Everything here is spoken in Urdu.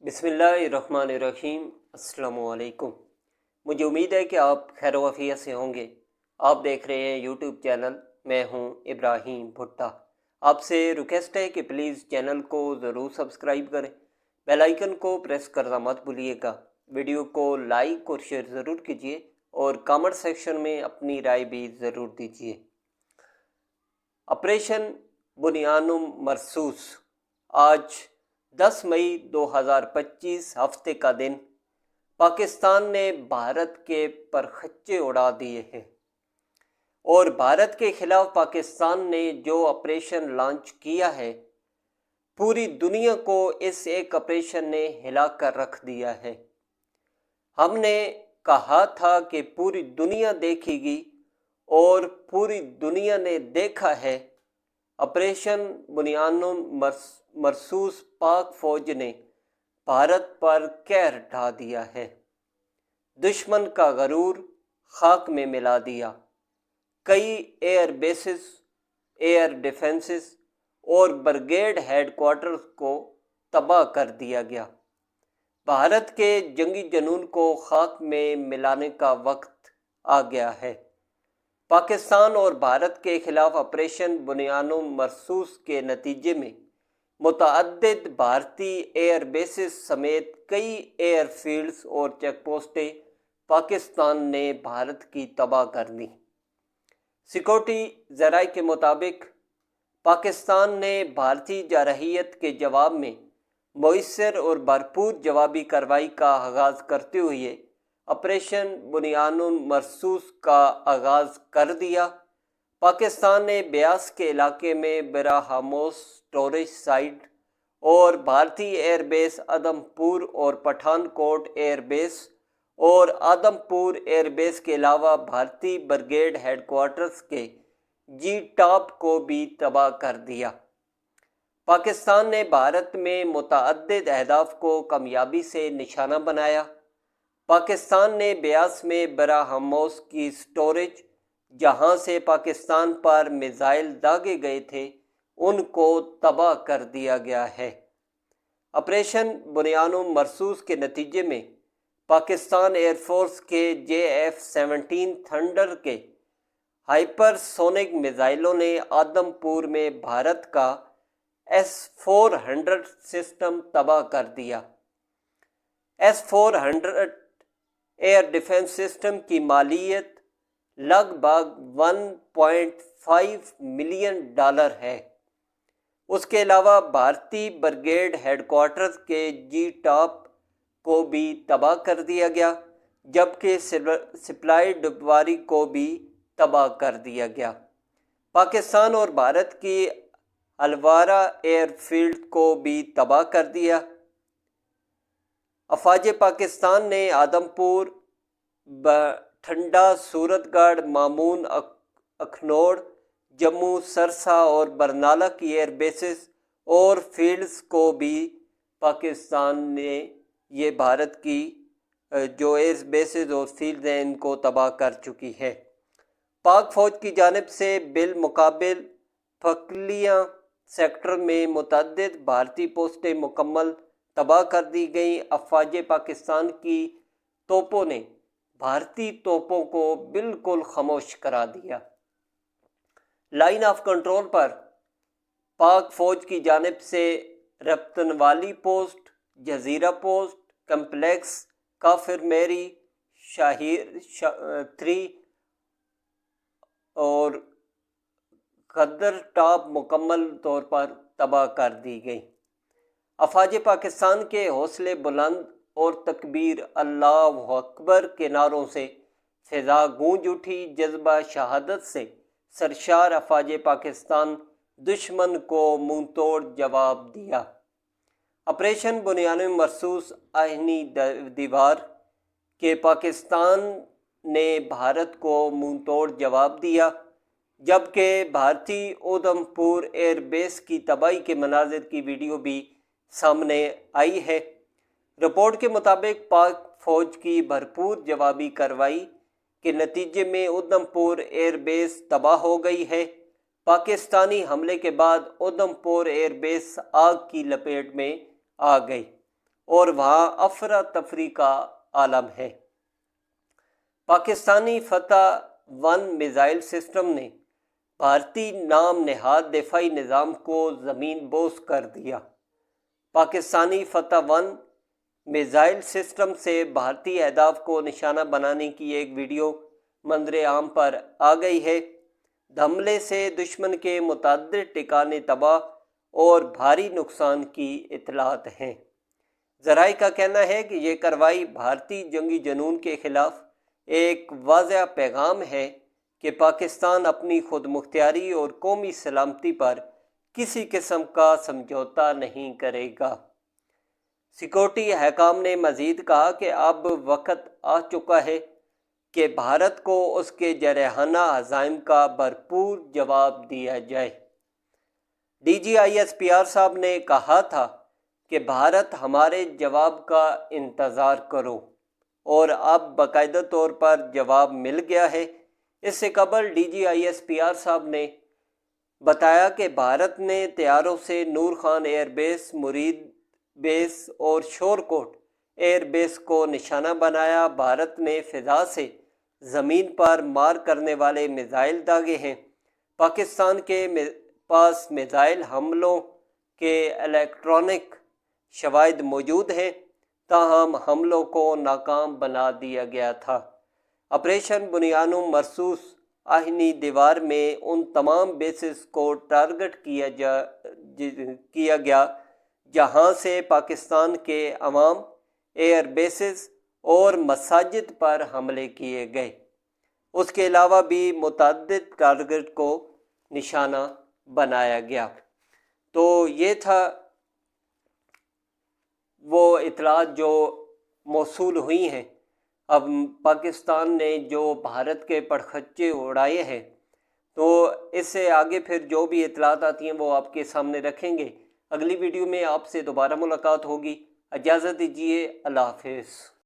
بسم اللہ الرحمن الرحیم۔ السلام علیکم۔ مجھے امید ہے کہ آپ خیر و عافیت سے ہوں گے۔ آپ دیکھ رہے ہیں یوٹیوب چینل، میں ہوں ابراہیم بھٹا۔ آپ سے ریکویسٹ ہے کہ پلیز چینل کو ضرور سبسکرائب کریں، بیل آئیکن کو پریس کرنا مت بھولیے گا، ویڈیو کو لائک اور شیئر ضرور کیجیے اور کامنٹ سیکشن میں اپنی رائے بھی ضرور دیجیے۔ آپریشن بنیان مرصوص آج 10 مئی 2025 ہفتے کا دن پاکستان نے بھارت کے پرخچے اڑا دیے ہیں، اور بھارت کے خلاف پاکستان نے جو آپریشن لانچ کیا ہے، پوری دنیا کو اس ایک آپریشن نے ہلا کر رکھ دیا ہے۔ ہم نے کہا تھا کہ پوری دنیا دیکھے گی اور پوری دنیا نے دیکھا ہے۔ آپریشن بنیان مرصوص پاک فوج نے بھارت پر قہر ڈھا دیا ہے، دشمن کا غرور خاک میں ملا دیا، کئی ایئر بیسز، ایئر ڈیفنسز اور برگیڈ ہیڈ کوارٹرز کو تباہ کر دیا گیا۔ بھارت کے جنگی جنون کو خاک میں ملانے کا وقت آ گیا ہے۔ پاکستان اور بھارت کے خلاف آپریشن بنیان مرصوص کے نتیجے میں متعدد بھارتی ایئر بیسز سمیت کئی ایئر فیلڈز اور چیک پوسٹیں پاکستان نے بھارت کی تباہ کر دیں۔ سیکورٹی ذرائع کے مطابق پاکستان نے بھارتی جارحیت کے جواب میں مؤثر اور بھرپور جوابی کارروائی کا آغاز کرتے ہوئے آپریشن بنیان مرصوص کا آغاز کر دیا۔ پاکستان نے بیاس کے علاقے میں براہموس اسٹوریج سائٹ اور بھارتی ایئر بیس آدم پور اور پٹھان کوٹ ایئر بیس اور آدم پور ایئر بیس کے علاوہ بھارتی برگیڈ ہیڈ کوارٹرز کے جی ٹاپ کو بھی تباہ کر دیا۔ پاکستان نے بھارت میں متعدد اہداف کو کامیابی سے نشانہ بنایا۔ پاکستان نے بیاس میں براہموس کی اسٹوریج، جہاں سے پاکستان پر میزائل داغے گئے تھے، ان کو تباہ کر دیا گیا ہے۔ آپریشن بنیان مرصوص کے نتیجے میں پاکستان ایئر فورس کے JF-17 تھنڈر کے ہائپر سونک میزائلوں نے آدم پور میں بھارت کا S-400 سسٹم تباہ کر دیا۔ S-400 ایئر ڈیفنس سسٹم کی مالیت لگ بھگ $1.5 ملین ہے۔ اس کے علاوہ بھارتی برگیڈ ہیڈ کوارٹرز کے جی ٹاپ کو بھی تباہ کر دیا گیا، جبکہ سپلائی ڈبواری کو بھی تباہ کر دیا گیا۔ پاکستان اور بھارت کی الوارا ایئر فیلڈ کو بھی تباہ کر دیا۔ افواج پاکستان نے آدم پور، بٹھنڈا، سورت گڑھ، مامون، اخنوڑ، جموں، سرسا اور برنالہ کی ایئر بیسز اور فیلڈز کو بھی پاکستان نے یہ بھارت کی جو ایئر بیسز اور فیلڈز ہیں ان کو تباہ کر چکی ہے۔ پاک فوج کی جانب سے بالمقابل پھکلیاں سیکٹر میں متعدد بھارتی پوسٹیں مکمل تباہ کر دی گئیں۔ افواج پاکستان کی توپوں نے بھارتی توپوں کو بالکل خاموش کرا دیا۔ لائن آف کنٹرول پر پاک فوج کی جانب سے رپتنوالی پوسٹ، جزیرہ پوسٹ کمپلیکس، کافر میری، شاہیر 3 اور قدر ٹاپ مکمل طور پر تباہ کر دی گئی۔ افواج پاکستان کے حوصلے بلند اور تکبیر اللہ اکبر کے نعروں سے فضا گونج اٹھی۔ جذبہ شہادت سے سرشار افواج پاکستان دشمن کو منہ توڑ جواب دیا۔ آپریشن بنیان مرصوص آہنی دیوار کے پاکستان نے بھارت کو منہ توڑ جواب دیا، جبکہ بھارتی آدم پور ایئر بیس کی تباہی کے مناظر کی ویڈیو بھی سامنے آئی ہے۔ رپورٹ کے مطابق پاک فوج کی بھرپور جوابی کارروائی کے نتیجے میں آدم پور ایئر بیس تباہ ہو گئی ہے۔ پاکستانی حملے کے بعد آدم پور ایئر بیس آگ کی لپیٹ میں آ گئی اور وہاں افراتفری کا عالم ہے۔ پاکستانی فتح 1 میزائل سسٹم نے بھارتی نام نہاد دفاعی نظام کو زمین بوس کر دیا۔ پاکستانی فتح 1 میزائل سسٹم سے بھارتی اہداف کو نشانہ بنانے کی ایک ویڈیو منظر عام پر آ گئی ہے۔ حملے سے دشمن کے متعدد ٹھکانے تباہ اور بھاری نقصان کی اطلاعات ہیں۔ ذرائع کا کہنا ہے کہ یہ کارروائی بھارتی جنگی جنون کے خلاف ایک واضح پیغام ہے کہ پاکستان اپنی خود مختاری اور قومی سلامتی پر کسی قسم کا سمجھوتہ نہیں کرے گا۔ سیکورٹی حکام نے مزید کہا کہ اب وقت آ چکا ہے کہ بھارت کو اس کے جارحانہ عزائم کا بھرپور جواب دیا جائے۔ DGISPR صاحب نے کہا تھا کہ بھارت ہمارے جواب کا انتظار کرو، اور اب باقاعدہ طور پر جواب مل گیا ہے۔ اس سے قبل DGISPR صاحب نے بتایا کہ بھارت نے طیاروں سے نور خان ایئر بیس، مرید بیس اور شورکوٹ ایئر بیس کو نشانہ بنایا۔ بھارت نے فضا سے زمین پر مار کرنے والے میزائل داغے ہیں۔ پاکستان کے پاس میزائل حملوں کے الیکٹرانک شواہد موجود ہیں، تاہم حملوں کو ناکام بنا دیا گیا تھا۔ آپریشن بنیاد مرصوص آہنی دیوار میں ان تمام بیسز کو ٹارگٹ کیا گیا جہاں سے پاکستان کے عوام، ایئر بیسز اور مساجد پر حملے کیے گئے۔ اس کے علاوہ بھی متعدد ٹارگٹ کو نشانہ بنایا گیا۔ تو یہ تھا وہ اطلاعات جو موصول ہوئی ہیں۔ اب پاکستان نے جو بھارت کے پرخچے اڑائے ہیں، تو اس سے آگے پھر جو بھی اطلاعات آتی ہیں وہ آپ کے سامنے رکھیں گے۔ اگلی ویڈیو میں آپ سے دوبارہ ملاقات ہوگی۔ اجازت دیجیے، اللہ حافظ۔